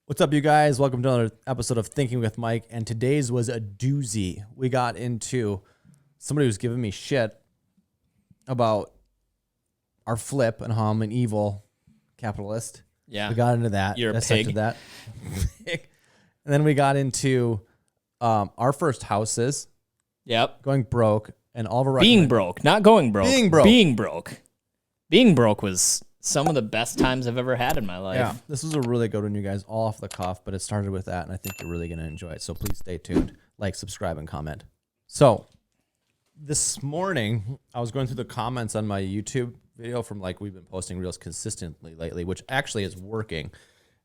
What's up, you guys? Welcome to another episode of Thinking with Mike. And today's was a doozy. We got into somebody who's giving me shit about our flip and how I'm an evil capitalist. Yeah. We got into that. You're a pig. That. And then we got into our first houses. Yep. Going broke. And all of our Being broke, not going broke. Being broke. Being broke. Being broke was some of the best times I've ever had in my life. Yeah, this was a really good one, you guys, all off the cuff, but it started with that, and I think you're really going to enjoy it. So please stay tuned, like, subscribe, and comment. So this morning, I was going through the comments on my YouTube video from, like, we've been posting reels consistently lately, which actually is working.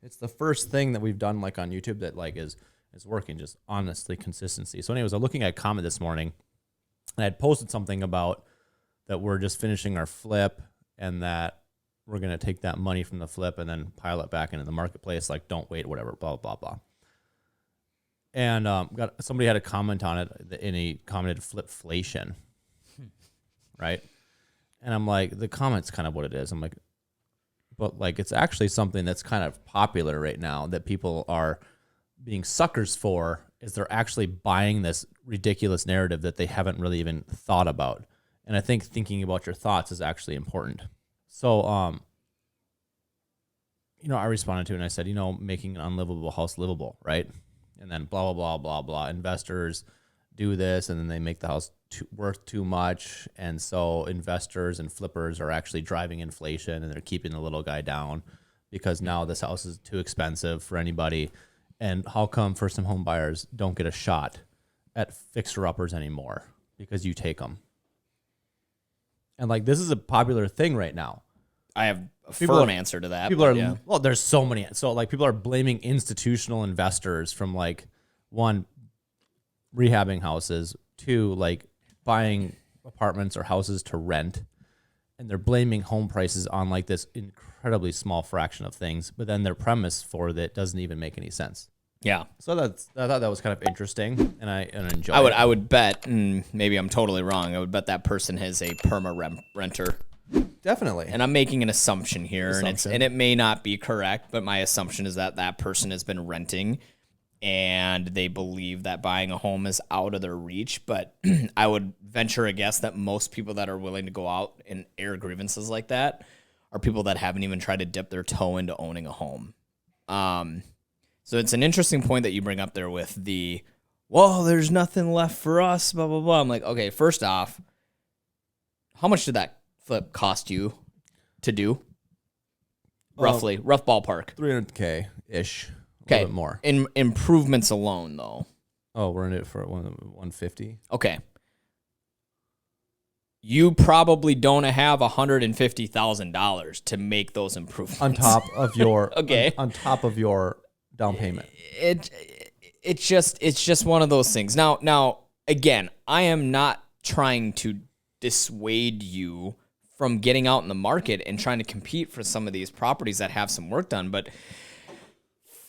It's the first thing that we've done, like, on YouTube that, like, is working, just honestly consistency. So anyways, I was looking at a comment this morning, and I had posted something about that we're just finishing our flip and that we're going to take that money from the flip and then pile it back into the marketplace. Like, don't wait, whatever, blah, blah, blah. And somebody had a comment on it, and he commented flipflation, right? And I'm like, the comment's kind of what it is. I'm like, but like, it's actually something that's kind of popular right now that people are being suckers for, is they're actually buying this ridiculous narrative that they haven't really even thought about. And I think thinking about your thoughts is actually important. So, I responded to it and I said, making an unlivable house livable, right? And then blah, blah, blah, blah, blah. Investors do this and then they make the house worth too much. And so investors and flippers are actually driving inflation and they're keeping the little guy down because now this house is too expensive for anybody. And how come first-time home buyers don't get a shot at fixer-uppers anymore? Because you take them. And like, this is a popular thing right now. I have a firm answer to that. Well, there's so many. So like, people are blaming institutional investors from like, one, rehabbing houses, two, like buying apartments or houses to rent. And they're blaming home prices on like this incredibly small fraction of things. But then their premise for that doesn't even make any sense. Yeah. So I thought that was kind of interesting, and I enjoyed it. I would bet, and maybe I'm totally wrong, I would bet that person is a renter. Definitely. And I'm making an assumption here, and it may not be correct, but my assumption is that person has been renting, and they believe that buying a home is out of their reach. But I would venture a guess that most people that are willing to go out and air grievances like that are people that haven't even tried to dip their toe into owning a home. So it's an interesting point that you bring up there with there's nothing left for us, blah, blah, blah. I'm like, okay, first off, how much did that flip cost you to do? Roughly, rough ballpark. $300K-ish, a little bit more. In improvements alone, though. Oh, we're in it for $150. Okay. You probably don't have $150,000 to make those improvements. On top of your okay. on top of your down payment. It's just one of those things. Now again, I am not trying to dissuade you from getting out in the market and trying to compete for some of these properties that have some work done, but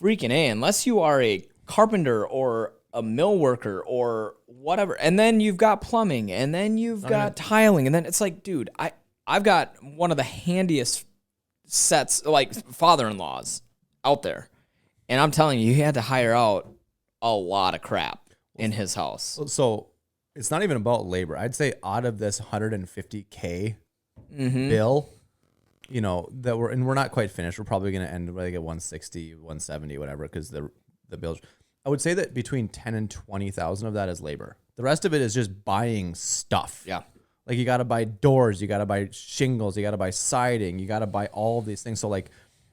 freaking A, unless you are a carpenter or a mill worker or whatever, and then you've got plumbing, and then you've got tiling, and then it's like, dude, I've got one of the handiest sets, like father-in-laws out there. And I'm telling you, he had to hire out a lot of crap in his house. So it's not even about labor. I'd say out of this $150K bill, that we're not quite finished. We're probably going to end like at 160, 170, whatever, because the bills. I would say that between 10 and 20,000 of that is labor. The rest of it is just buying stuff. Yeah. Like, you got to buy doors, you got to buy shingles, you got to buy siding, you got to buy all of these things. So like,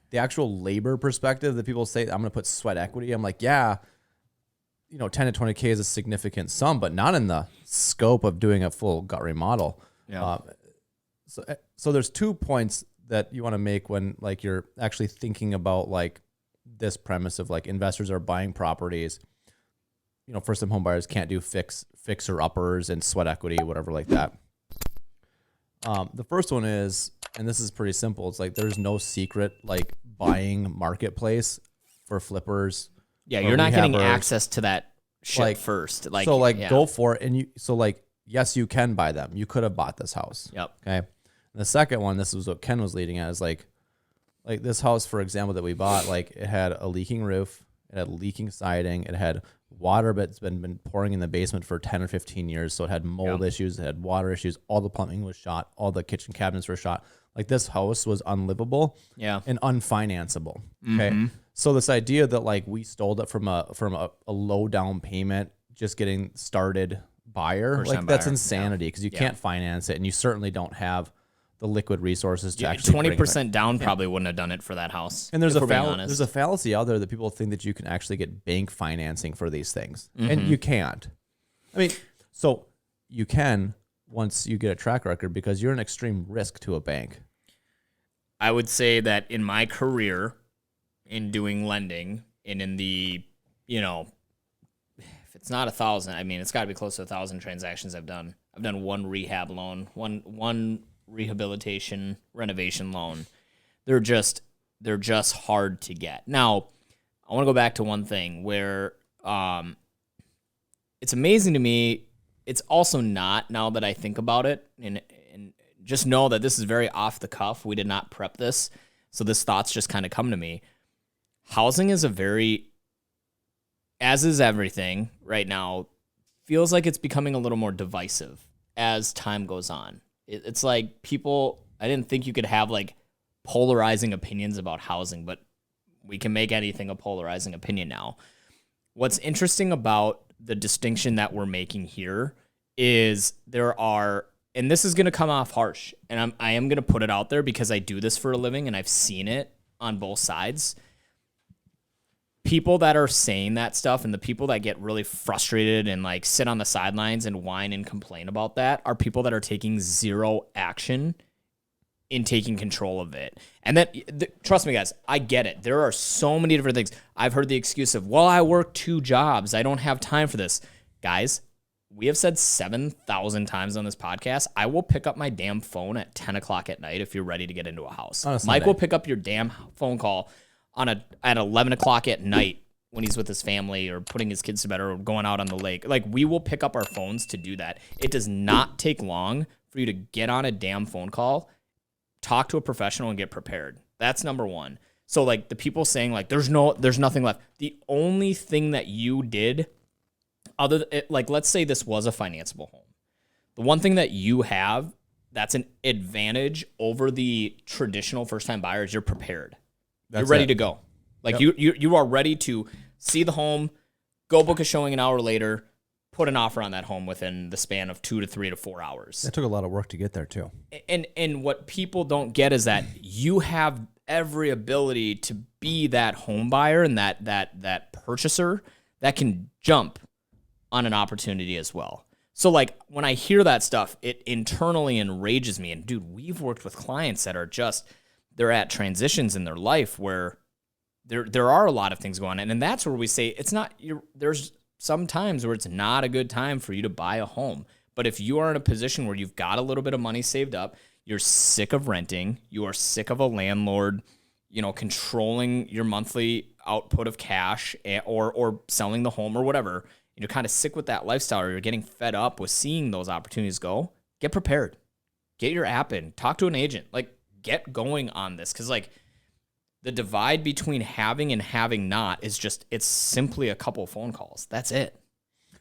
the actual labor perspective that people say, I'm going to put sweat equity. I'm like, yeah, 10 to 20K is a significant sum, but not in the scope of doing a full gut remodel. Yeah. So there's 2 points that you want to make when like you're actually thinking about like this premise of like investors are buying properties. First-time home buyers can't do fixer uppers and sweat equity, whatever like that. The first one is, and this is pretty simple, it's like there's no secret like buying marketplace for flippers. Yeah, you're not getting access to that shit first. Go for it. And yes, you can buy them. You could have bought this house. Yep. Okay. And the second one, this is what Ken was leading at, is like like this house, for example, that we bought, like it had a leaking roof, it had leaking siding, it had water that's been pouring in the basement for 10 or 15 years. So it had mold issues, it had water issues, all the plumbing was shot, all the kitchen cabinets were shot. Like this house was unlivable and unfinanceable. Okay. So this idea that like we stole it from a low down payment, just getting started buyer, like that's insanity because you can't finance it, and you certainly don't have the liquid resources to actually 20% down probably wouldn't have done it for that house. And there's a fallacy out there that people think that you can actually get bank financing for these things, and you can't. I mean, so you can once you get a track record because you're an extreme risk to a bank. I would say that in my career in doing lending and in the, if it's not 1,000, I mean, it's got to be close to 1,000 transactions I've done. I've done one rehab loan, one rehabilitation renovation loan. They're just hard to get. Now, I want to go back to one thing where it's amazing to me. It's also not, now that I think about it, and just know that this is very off the cuff. We did not prep this, so this thoughts just kind of come to me. Housing is as is everything right now, feels like it's becoming a little more divisive as time goes on. It's like people, I didn't think you could have like polarizing opinions about housing, but we can make anything a polarizing opinion now. What's interesting about the distinction that we're making here is there are, and this is going to come off harsh, and I am going to put it out there because I do this for a living and I've seen it on both sides. People that are saying that stuff and the people that get really frustrated and like sit on the sidelines and whine and complain about that are people that are taking zero action in taking control of it. And that, trust me, guys, I get it. There are so many different things. I've heard the excuse of, well, I work 2 jobs. I don't have time for this. Guys, we have said 7,000 times on this podcast, I will pick up my damn phone at 10 o'clock at night if you're ready to get into a house. Mike will pick up your damn phone call at 11 o'clock at night when he's with his family or putting his kids to bed or going out on the lake. Like, we will pick up our phones to do that. It does not take long for you to get on a damn phone call, talk to a professional, and get prepared. That's number one. So, like, the people saying, like, there's nothing left. The only thing that you did, like, let's say this was a financeable home. The one thing that you have that's an advantage over the traditional first-time buyer is you're prepared. You're ready to go. Like, you are ready to see the home, go book a showing an hour later, put an offer on that home within the span of 2 to 3 to 4 hours. It took a lot of work to get there too. And what people don't get is that you have every ability to be that home buyer and that purchaser that can jump on an opportunity as well. So, like, when I hear that stuff, it internally enrages me. And dude, we've worked with clients that are just, they're at transitions in their life where there are a lot of things going on. And that's where we say there's some times where it's not a good time for you to buy a home. But if you are in a position where you've got a little bit of money saved up, you're sick of renting, you are sick of a landlord, controlling your monthly output of cash or selling the home or whatever, and you're kind of sick with that lifestyle, or you're getting fed up with seeing those opportunities go, get prepared. Get your app in. Talk to an agent. Like, get going on this. Because, like, the divide between having and having not is just, it's simply a couple of phone calls. That's it.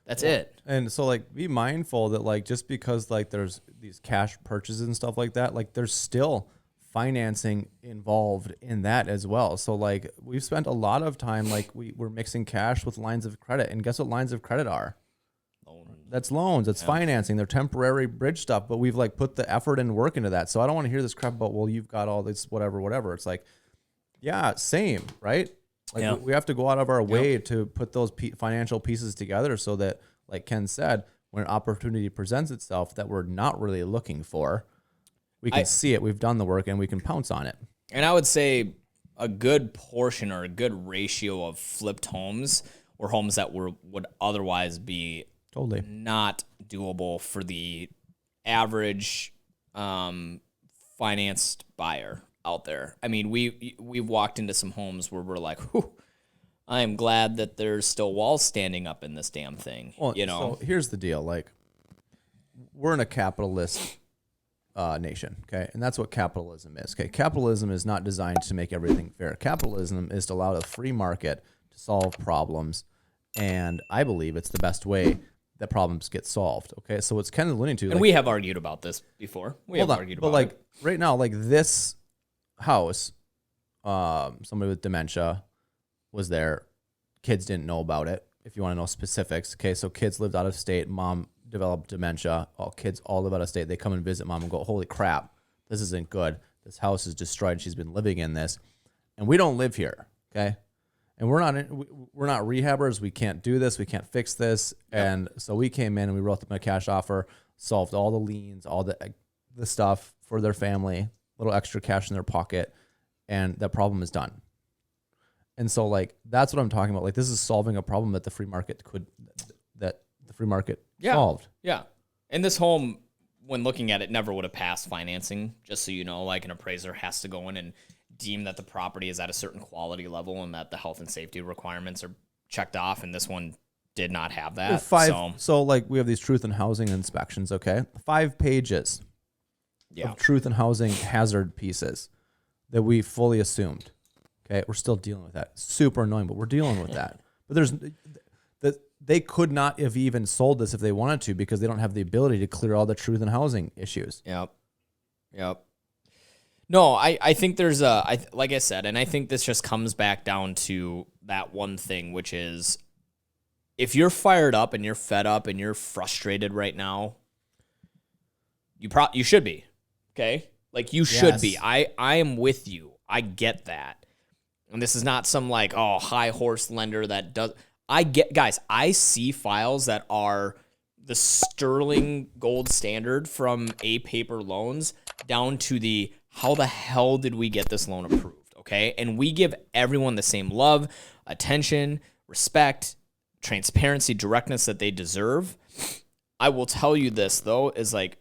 That's it. And so, like, be mindful that, like, just because, like, there's these cash purchases and stuff like that, like, there's still financing involved in that as well. So, like, we've spent a lot of time, like, we're mixing cash with lines of credit. And guess what lines of credit are? That's loans. That's financing. They're temporary bridge stuff, but we've, like, put the effort and work into that. So I don't want to hear this crap about, well, you've got all this whatever. It's like, yeah, same, right? Like, we have to go out of our way to put those financial pieces together so that, like Ken said, when an opportunity presents itself that we're not really looking for, we can see it, we've done the work, and we can pounce on it. And I would say a good portion or a good ratio of flipped homes or homes that would otherwise be totally not doable for the average financed buyer out there. I mean, we've walked into some homes where we're like, whew, I am glad that there's still walls standing up in this damn thing. Well, so here's the deal. Like, we're in a capitalist nation. Okay. And that's what capitalism is. Okay. Capitalism is not designed to make everything fair. Capitalism is to allow the free market to solve problems. And I believe it's the best way that problems get solved. Okay. So it's kind of alluding to, And we have argued about this before. We have argued about like it. right now, like this house, somebody with dementia was there. Kids didn't know about it. If you want to know specifics. Okay. So kids lived out of state. Mom developed dementia. All kids all live out of state. They come and visit mom and go, holy crap, this isn't good. This house is destroyed. She's been living in this. And we don't live here. Okay. And we're not rehabbers. We can't do this. We can't fix this. Yep. And so we came in and we wrote them a cash offer, solved all the liens, all the stuff for their family, little extra cash in their pocket, and that problem is done. And so like that's what I'm talking about. Like this is solving a problem that the free market solved. Yeah. And this home, when looking at it, never would have passed financing, just so you know, like an appraiser has to go in and deem that the property is at a certain quality level and that the health and safety requirements are checked off. And this one did not have that. So like we have these truth in housing inspections. Okay. 5 pages of truth in housing hazard pieces that we fully assumed. Okay. We're still dealing with that. Super annoying, but we're dealing with that. But they could not have even sold this if they wanted to, because they don't have the ability to clear all the truth in housing issues. Yep. No, I think there's like I said, and I think this just comes back down to that one thing, which is if you're fired up and you're fed up and you're frustrated right now, you should be, okay? Like you should be. I am with you. I get that. And this is not some like, high horse lender that does. Guys, I see files that are the sterling gold standard from paper loans down to the how the hell did we get this loan approved, okay? And we give everyone the same love, attention, respect, transparency, directness that they deserve. I will tell you this, though, is like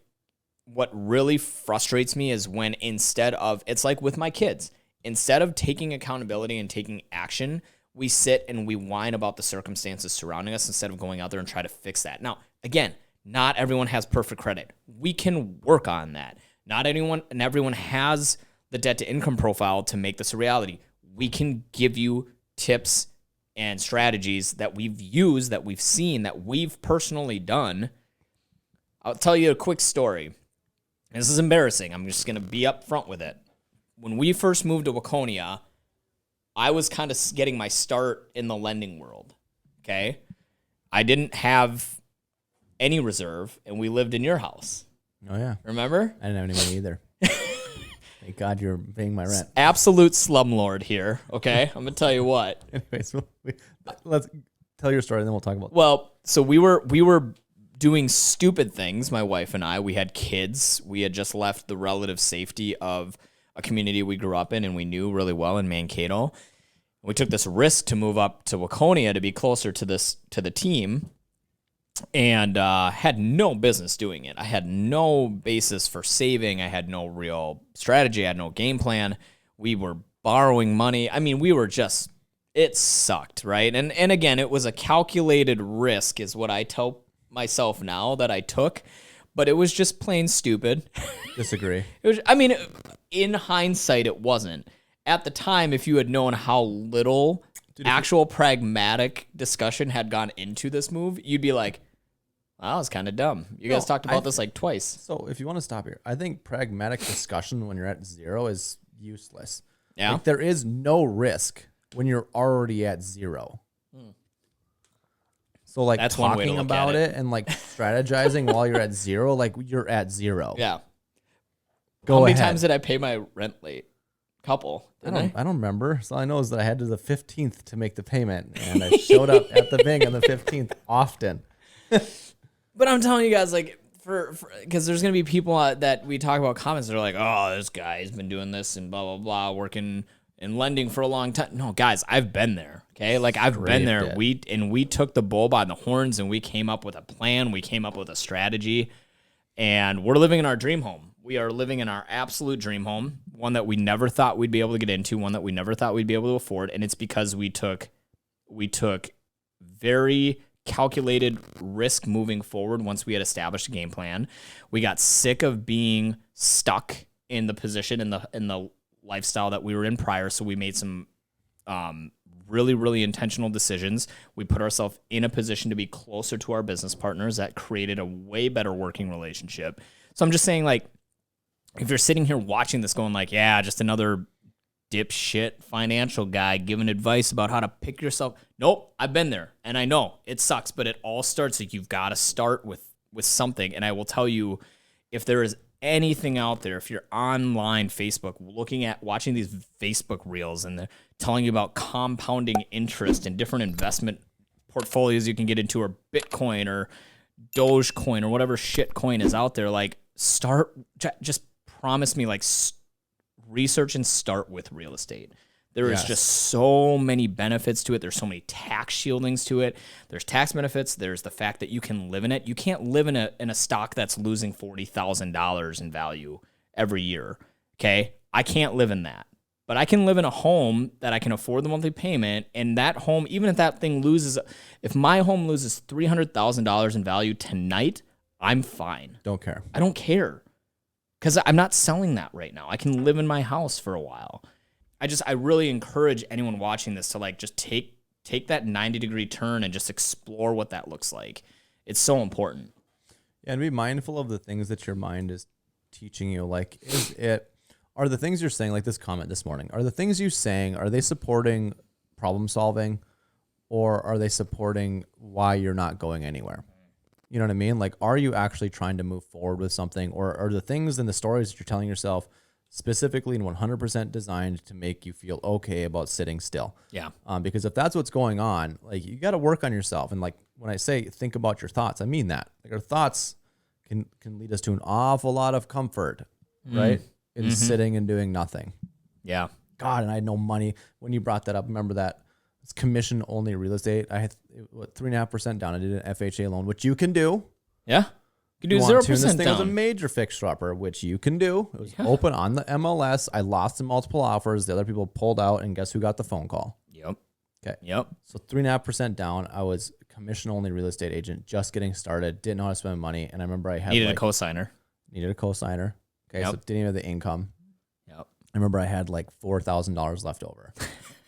what really frustrates me is when it's like with my kids, instead of taking accountability and taking action, we sit and we whine about the circumstances surrounding us instead of going out there and try to fix that. Now, again, not everyone has perfect credit. We can work on that. Not everyone has the debt to income profile to make this a reality. We can give you tips and strategies that we've used, that we've seen, that we've personally done. I'll tell you a quick story. This is embarrassing. I'm just going to be up front with it. When we first moved to Waconia, I was kind of getting my start in the lending world, okay? I didn't have any reserve, and we lived in your house. Oh, yeah. Remember? I didn't have any money either. Thank God you're paying my rent. Absolute slumlord here, okay? I'm going to tell you what. Anyways, let's tell your story, and then we'll talk about Well, so we were doing stupid things, my wife and I. We had kids. We had just left the relative safety of a community we grew up in and we knew really well in Mankato. We took this risk to move up to Waconia to be closer to the team, and had no business doing it. I had no basis for saving. I had no real strategy. I had no game plan. We were borrowing money. I mean, it sucked, right? And again, it was a calculated risk is what I tell myself now that I took, but it was just plain stupid. Disagree. In hindsight, it wasn't. At the time, if you had known how little actual pragmatic discussion had gone into this move, you'd be like, wow, it's kind of dumb. You guys talked about this like twice. So if you want to stop here, I think pragmatic discussion when you're at zero is useless. Yeah. Like, there is no risk when you're already at zero. So like That's one way to talking look about at it and like strategizing while you're at zero, like you're at zero. Yeah. How many times did I pay my rent late? Couple. I don't remember. So all I know is that I had to the 15th to make the payment, and I showed up at the bank on the 15th often. But I'm telling you guys, like, because there's gonna be people that we talk about comments that are like, oh, this guy's been doing this and blah blah blah, working and lending for a long time. No, guys, I've been there. Okay, like I've been there. We took the bull by the horns and we came up with a plan. We came up with a strategy, and we're living in our dream home. We are living in our absolute dream home, one that we never thought we'd be able to get into, one that we never thought we'd be able to afford, and it's because we took very calculated risk moving forward once we had established a game plan. We got sick of being stuck in the position in the lifestyle that we were in prior, so we made some really, really intentional decisions. We put ourselves in a position to be closer to our business partners. That created a way better working relationship. So I'm just saying, like, if you're sitting here watching this going like, yeah, just another dipshit financial guy giving advice about how to pick yourself. Nope, I've been there, and I know it sucks, but it all starts, like, you've got to start with something. And I will tell you, if there is anything out there, if you're online Facebook watching these Facebook reels and they're telling you about compounding interest and different investment portfolios you can get into, or Bitcoin or Dogecoin or whatever shit coin is out there, like, just promise me, like, research and start with real estate. There is just so many benefits to it. There's so many tax shieldings to it. There's tax benefits. There's the fact that you can live in it. You can't live in a stock that's losing $40,000 in value every year. Okay, I can't live in that, but I can live in a home that I can afford the monthly payment. And that home, even if that thing loses, if my home loses $300,000 in value tonight, I'm fine. Don't care. I don't care. Because I'm not selling that right now. I can live in my house for a while. I really encourage anyone watching this to, like, just take that 90-degree turn and just explore what that looks like. It's so important. Yeah, and be mindful of the things that your mind is teaching you. Like, are the things you're saying, like this comment this morning, are the things you're saying, are they supporting problem solving, or are they supporting why you're not going anywhere? You know what I mean? Like, are you actually trying to move forward with something, or are the things and the stories that you're telling yourself specifically and 100% designed to make you feel okay about sitting still? Yeah. Because if that's what's going on, like, you got to work on yourself. And, like, when I say think about your thoughts, I mean that. Like, our thoughts can lead us to an awful lot of comfort, right? In sitting and doing nothing. Yeah. God, and I had no money. When you brought that up, remember that it's commission only real estate. I had 3.5% down. I did an FHA loan, which you can do. Yeah. You can do 0% down. This thing down. was a major fixer upper, which you can do. It was open on the MLS. I lost in multiple offers. The other people pulled out, and guess who got the phone call? Yep. Okay. Yep. So 3.5% down. I was commission only real estate agent, just getting started. Didn't know how to spend money, and I remember I had Needed a cosigner. Okay, so didn't even have the income. Yep. I remember I had like $4,000 left over.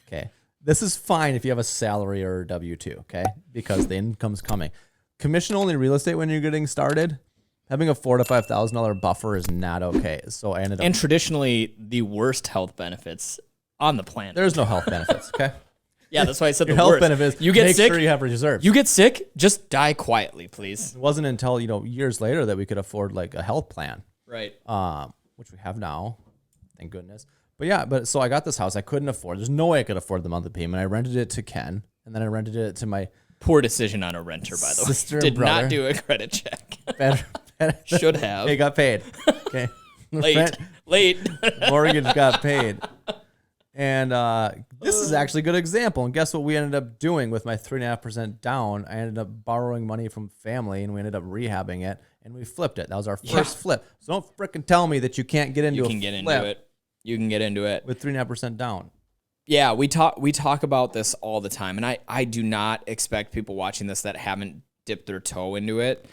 Okay. This is fine if you have a salary or a W-2, okay? Because the income's coming. Commission-only real estate when you're getting started, having a $4,000 to $5,000 buffer is not okay. So I ended up... And traditionally, the worst health benefits on the planet. There's no health benefits, okay? Yeah, that's why I said Your the health worst. benefits, You get make sick, sure you have reserves. You get sick, just die quietly, please. It wasn't until, years later that we could afford, like, a health plan. Right. Which we have now, thank goodness. But so I got this house I couldn't afford. There's no way I could afford the monthly payment. I rented it to Ken, and then I rented it to my Poor decision on a renter, by the way. sister Did and brother. not do a credit check. Better. Should have. They got paid. Okay. Late. Mortgage got paid. And this is actually a good example. And guess what we ended up doing with my 3.5% down? I ended up borrowing money from family, and we ended up rehabbing it, and we flipped it. That was our first flip. So don't frickin' tell me that you can't get into You can get into it with 3.5% down. Yeah, we talk about this all the time, and I do not expect people watching this that haven't dipped their toe into it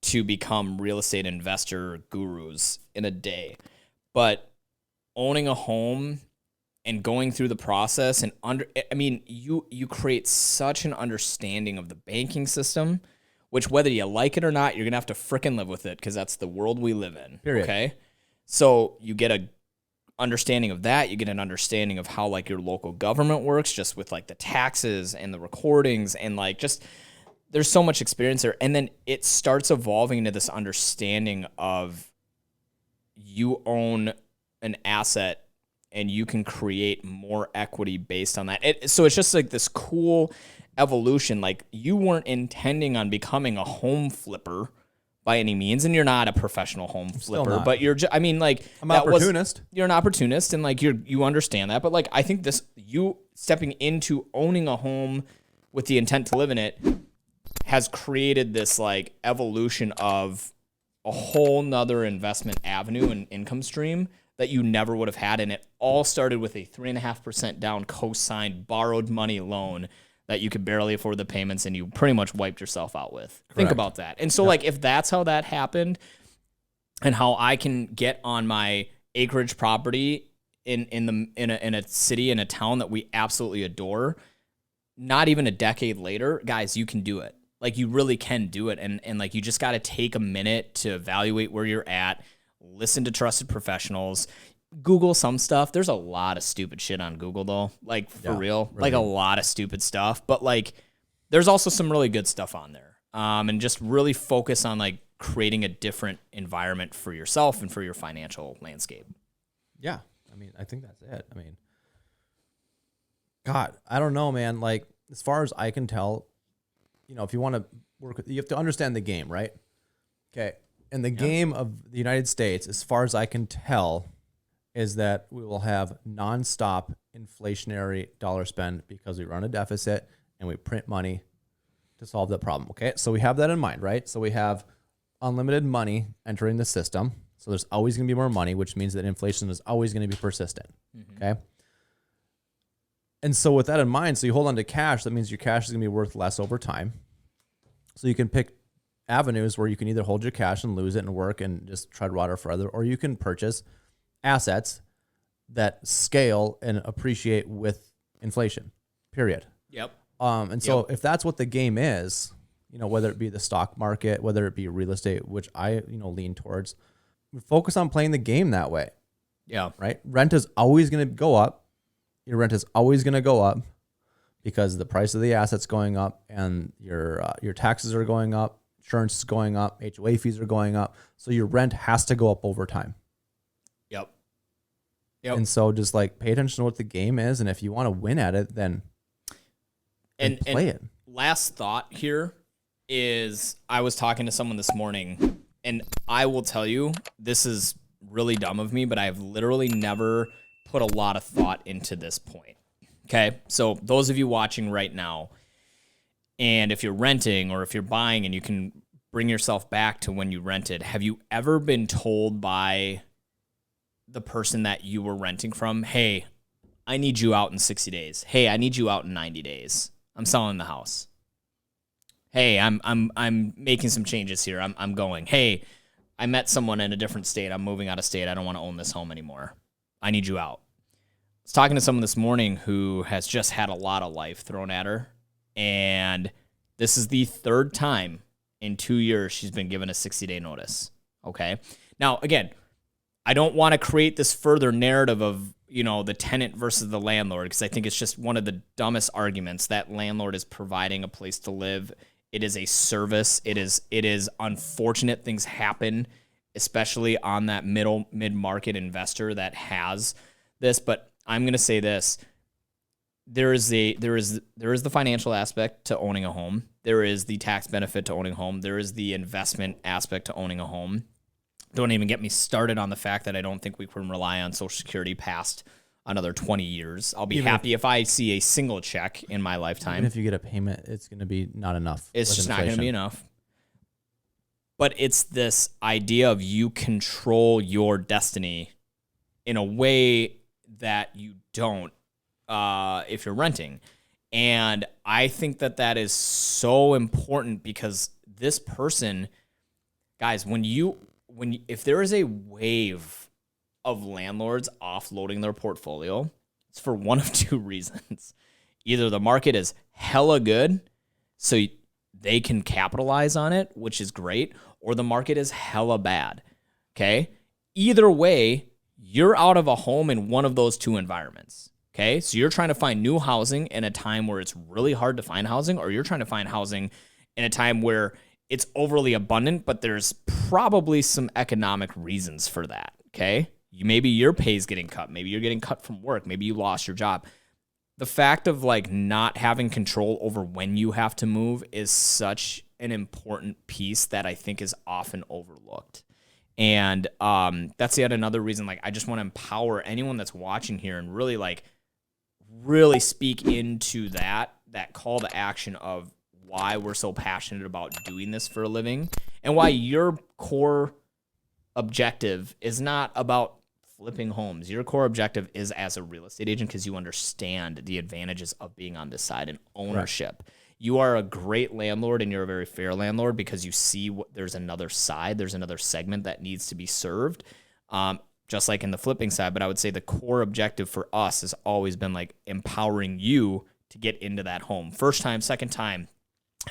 to become real estate investor gurus in a day. But owning a home and going through the process and you create such an understanding of the banking system, which whether you like it or not, you're gonna have to frickin' live with it because that's the world we live in. Period. Okay, so you get a understanding of that. You get an understanding of how like your local government works, just with like the taxes and the recordings and like just there's so much experience there. And then it starts evolving into this understanding of you own an asset and you can create more equity based on that. So it's just like this cool evolution. Like you weren't intending on becoming a home flipper by any means, and you're not a professional home flipper, but you're just, I'm an opportunist. You're an opportunist, and like you understand that. But like I think you stepping into owning a home with the intent to live in it has created this like evolution of a whole nother investment avenue and income stream that you never would have had. And it all started with a 3.5% down co-signed borrowed money loan that you could barely afford the payments and you pretty much wiped yourself out with. Think Correct. about that. And so like if that's how that happened and how I can get on my acreage property in a city, in a town that we absolutely adore, not even a decade later, guys, you can do it. Like you really can do it. And like you just got to take a minute to evaluate where you're at, listen to trusted professionals, Google some stuff. There's a lot of stupid shit on Google though. Like for real, really. like a lot of stupid stuff, but like there's also some really good stuff on there. And just really focus on like creating a different environment for yourself and for your financial landscape. Yeah. I mean, I think that's it. I mean, God, I don't know, man. Like, as far as I can tell, you know, if you want to work, you have to understand the game, right? Okay. And the game of the United States, as far as I can tell, is that we will have nonstop inflationary dollar spend because we run a deficit and we print money to solve that problem. Okay. So we have that in mind, right? So we have unlimited money entering the system. So there's always going to be more money, which means that inflation is always going to be persistent. Okay. And so with that in mind, so you hold on to cash, that means your cash is going to be worth less over time. So you can pick avenues where you can either hold your cash and lose it and work and just tread water further, or you can purchase assets that scale and appreciate with inflation, period. Yep. And so if that's what the game is, you know, whether it be the stock market, whether it be real estate, which I, you know, lean towards, focus on playing the game that way. Yeah. Right. Rent is always going to go up. Your rent is always going to go up because the price of the asset's going up and your taxes are going up, insurance is going up, HOA fees are going up. So your rent has to go up over time. Yep. And so just like pay attention to what the game is. And if you want to win at it, then play it. Last thought here is I was talking to someone this morning, and I will tell you, this is really dumb of me, but I've literally never put a lot of thought into this point. Okay. So those of you watching right now, and if you're renting or if you're buying and you can bring yourself back to when you rented, have you ever been told by the person that you were renting from, hey, I need you out in 60 days. Hey, I need you out in 90 days. I'm selling the house. Hey, I'm making some changes here. I'm going. Hey, I met someone in a different state. I'm moving out of state. I don't want to own this home anymore. I need you out. I was talking to someone this morning who has just had a lot of life thrown at her, and this is the third time in 2 years she's been given a 60-day notice. Okay. Now, again, I don't want to create this further narrative of, you know, the tenant versus the landlord, because I think it's just one of the dumbest arguments. That landlord is providing a place to live. It is a service. It is unfortunate things happen, especially on that mid-market investor that has this. But I'm going to say this. There is the financial aspect to owning a home. There is the tax benefit to owning a home. There is the investment aspect to owning a home. Don't even get me started on the fact that I don't think we can rely on Social Security past another 20 years. I'll be happy if I see a single check in my lifetime. Even if you get a payment, it's going to be not enough. It's just not going to be enough. But it's this idea of you control your destiny in a way that you don't if you're renting. And I think that is so important, because this person, guys, if there is a wave of landlords offloading their portfolio, it's for one of two reasons. Either the market is hella good, so they can capitalize on it, which is great, or the market is hella bad. Okay? Either way, you're out of a home in one of those two environments. Okay? So you're trying to find new housing in a time where it's really hard to find housing, or you're trying to find housing in a time where it's overly abundant, but there's probably some economic reasons for that. Okay? Maybe your pay is getting cut. Maybe you're getting cut from work. Maybe you lost your job. The fact of like not having control over when you have to move is such an important piece that I think is often overlooked. And that's yet another reason, like, I just want to empower anyone that's watching here and really speak into that call to action of why we're so passionate about doing this for a living, and why your core objective is not about flipping homes. Your core objective is as a real estate agent because you understand the advantages of being on this side and ownership. Right. You are a great landlord and you're a very fair landlord because you see there's another side, there's another segment that needs to be served, just like in the flipping side. But I would say the core objective for us has always been like empowering you to get into that home. First time, second time,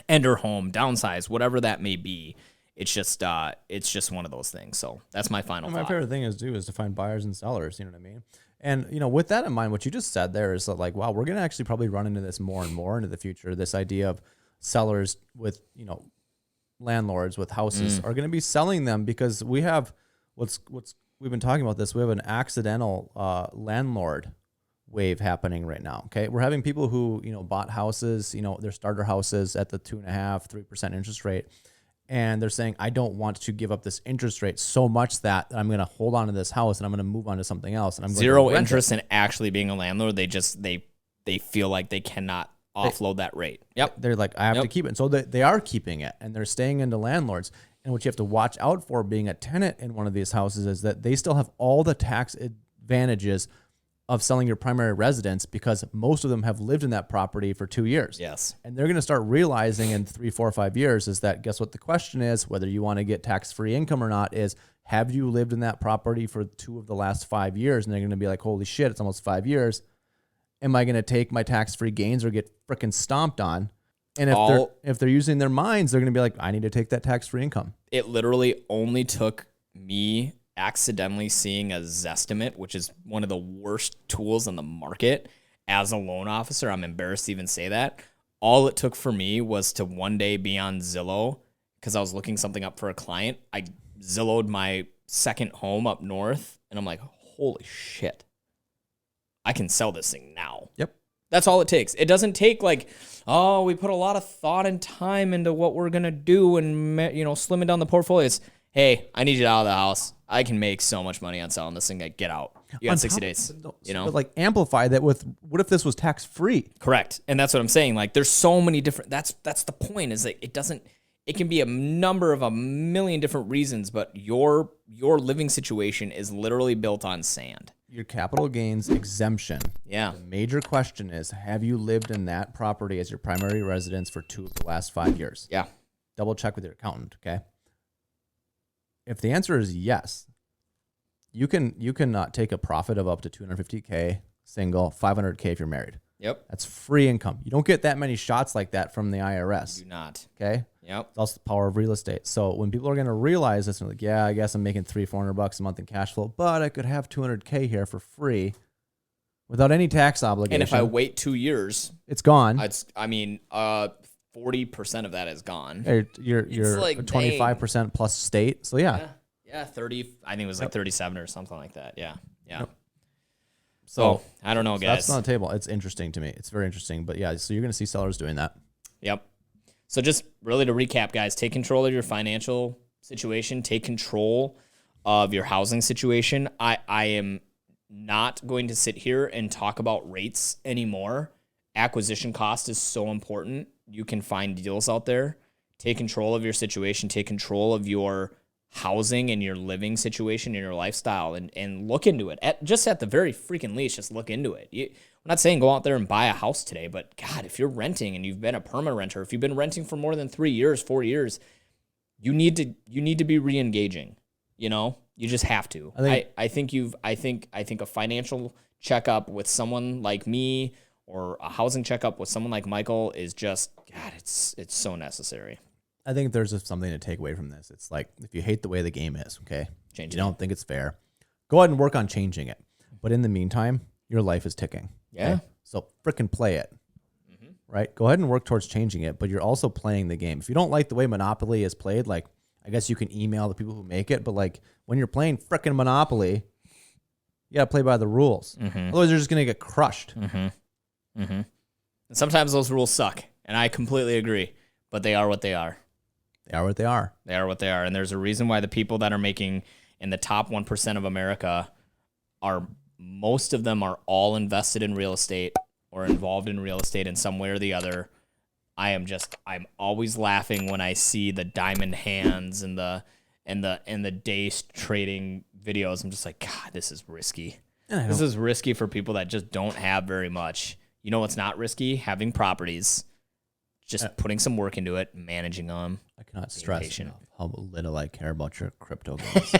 enter home, downsize, whatever that may be. It's just one of those things. So that's my final thought. My favorite thing is to find buyers and sellers. You know what I mean? And, with that in mind, what you just said there is like, wow, we're going to actually probably run into this more and more into the future. This idea of sellers with, landlords with houses are going to be selling them because we have we've been talking about this. We have an accidental landlord wave happening right now. Okay. We're having people who, bought houses, their starter houses at the 2.5%, 3% interest rate. And they're saying, I don't want to give up this interest rate so much that I'm going to hold on to this house and I'm going to move on to something else. And I'm going zero interest in actually being a landlord. They just, they feel like they cannot offload that rate. Yep. They're like, I have to keep it. And so they are keeping it and they're staying into landlords. And what you have to watch out for being a tenant in one of these houses is that they still have all the tax advantages of selling your primary residence because most of them have lived in that property for 2 years. Yes. And they're going to start realizing in 3, 4, 5 years is that guess what the question is, whether you want to get tax-free income or not, is have you lived in that property for 2 of the last 5 years? And they're going to be like, holy shit, it's almost 5 years. Am I going to take my tax-free gains or get freaking stomped on? And if they're using their minds, they're going to be like, I need to take that tax-free income. It literally only took me accidentally seeing a Zestimate, which is one of the worst tools on the market as a loan officer. I'm embarrassed to even say that. All it took for me was to one day be on Zillow because I was looking something up for a client. I Zillowed my second home up north and I'm like, holy shit, I can sell this thing now. Yep. That's all it takes. It doesn't take like, oh, we put a lot of thought and time into what we're going to do and, slimming down the portfolio. It's, hey, I need you out of the house. I can make so much money on selling this thing. Get out. You got 60 days. But like amplify that with what if this was tax free? Correct. And that's what I'm saying. Like there's so many different, that's the point is like it can be a million different reasons, but your living situation is literally built on sand. Your capital gains exemption. Yeah. The major question is, have you lived in that property as your primary residence for 2 of the last 5 years? Yeah. Double check with your accountant. Okay. If the answer is yes, you can take a profit of up to $250K single, $500K if you're married. Yep. That's free income. You don't get that many shots like that from the IRS. You do not. Okay. Yep. It's also the power of real estate. So when people are going to realize this, they're like, yeah, I guess I'm making $300-$400 a month in cash flow, but I could have $200K here for free without any tax obligation. And if I wait 2 years, it's gone. 40% of that is gone. You're like 25% plus state. So yeah. Yeah, 30. I think it was like 37 or something like that. Yeah. Yep. So I don't know, guys. That's on the table. It's interesting to me. It's very interesting. But yeah, so you're going to see sellers doing that. Yep. So just really to recap, guys, take control of your financial situation. Take control of your housing situation. I am not going to sit here and talk about rates anymore. Acquisition cost is so important. You can find deals out there. Take control of your situation. Take control of your housing and your living situation and your lifestyle and look into it. At the very freaking least, just look into it. I'm not saying go out there and buy a house today, but God, if you're renting and you've been a perma renter, if you've been renting for more than 3 years, 4 years, you need to be re-engaging. You just have to. I think a financial checkup with someone like me or a housing checkup with someone like Michael is just, God, it's so necessary. I think there's just something to take away from this. It's like, if you hate the way the game is, okay, you don't think it's fair, go ahead and work on changing it. But in the meantime, your life is ticking. Yeah. Okay? So frickin' play it, right? Go ahead and work towards changing it, but you're also playing the game. If you don't like the way Monopoly is played, like, I guess you can email the people who make it, but like when you're playing frickin' Monopoly, you got to play by the rules. Otherwise, you're just going to get crushed. And sometimes those rules suck, and I completely agree, but they are what they are. They are what they are. They are what they are. And there's a reason why the people that are making in the top 1% of America most of them are all invested in real estate or involved in real estate in some way or the other. I'm always laughing when I see the diamond hands and and the day trading videos, I'm just like, God, this is risky. This is risky for people that just don't have very much. You know what's not risky? Having properties, just putting some work into it, managing them. I cannot stress enough how little I care about your crypto games.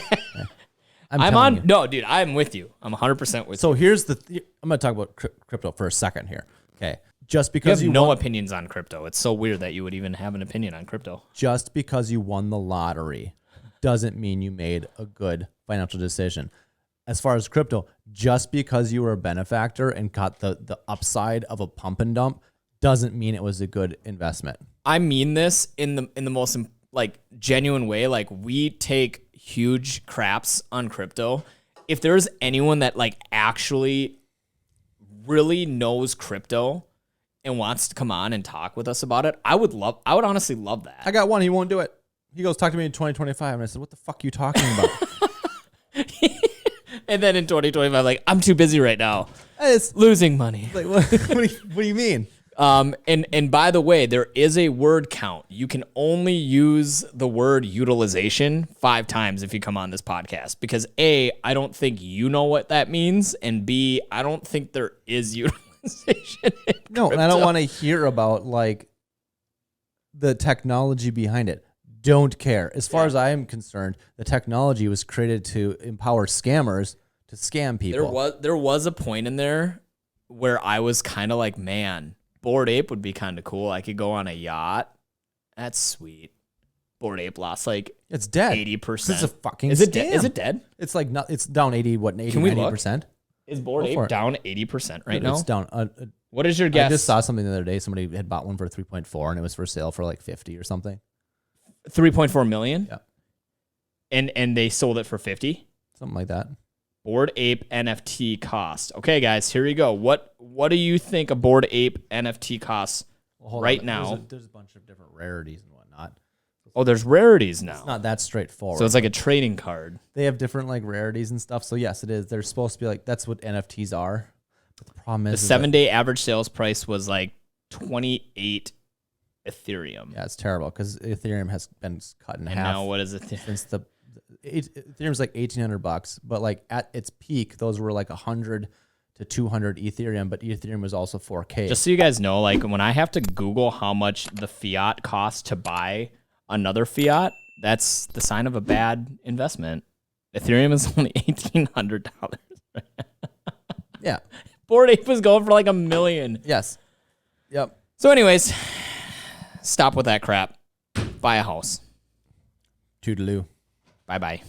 Okay? No, dude, I'm with you. I'm 100% with you. So here's I'm going to talk about crypto for a second here. Okay. Just because you have no opinions on crypto. It's so weird that you would even have an opinion on crypto. Just because you won the lottery doesn't mean you made a good financial decision. As far as crypto, just because you were a benefactor and got the upside of a pump and dump doesn't mean it was a good investment. I mean this in the most like genuine way. Like, we take huge craps on crypto. If there's anyone that like actually really knows crypto and wants to come on and talk with us about it, I would honestly love that. I got one. He won't do it. He goes, talk to me in 2025. And I said, what the fuck are you talking about? And then in 2025, like, I'm too busy right now. It's losing money. Like, what do you mean? And by the way, there is a word count. You can only use the word utilization 5 times if you come on this podcast, because A, I don't think you know what that means, and B, I don't think there is utilization. No, and I don't want to hear about like the technology behind it. Don't care. As far as I am concerned, the technology was created to empower scammers to scam people. There was a point in there where I was kind of like, man, Bored Ape would be kind of cool. I could go on a yacht. That's sweet. Bored Ape lost like it's dead. 80%. It's a fucking Is it scam. dead? Is it dead? It's like it's down 90%. Is Bored Ape down 80% right now? It's down. What is your guess? I just saw something the other day. Somebody had bought one for 3.4 and it was for sale for like 50 or something. 3.4 million? Yeah. And they sold it for 50? Something like that. Bored Ape NFT cost. Okay, guys, here we go. What do you think a Bored Ape NFT costs now? There's a bunch of different rarities and whatnot. Oh, there's rarities now. It's not that straightforward. So it's like a trading card. They have different like rarities and stuff. So yes, it is. They're supposed to be like, that's what NFTs are. But the problem is the 7-day average sales price was like 28 Ethereum. Yeah, it's terrible because Ethereum has been cut in half. Now what is it? Since Ethereum's like $1,800, but like at its peak, those were like 100 to 200 Ethereum, but Ethereum was also 4K. Just so you guys know, like when I have to Google how much the fiat costs to buy another fiat, that's the sign of a bad investment. Ethereum is only $1,800. Yeah. Bored Ape was going for like $1 million. Yes. Yep. So anyways, stop with that crap. Buy a house. Toodaloo. Bye-bye.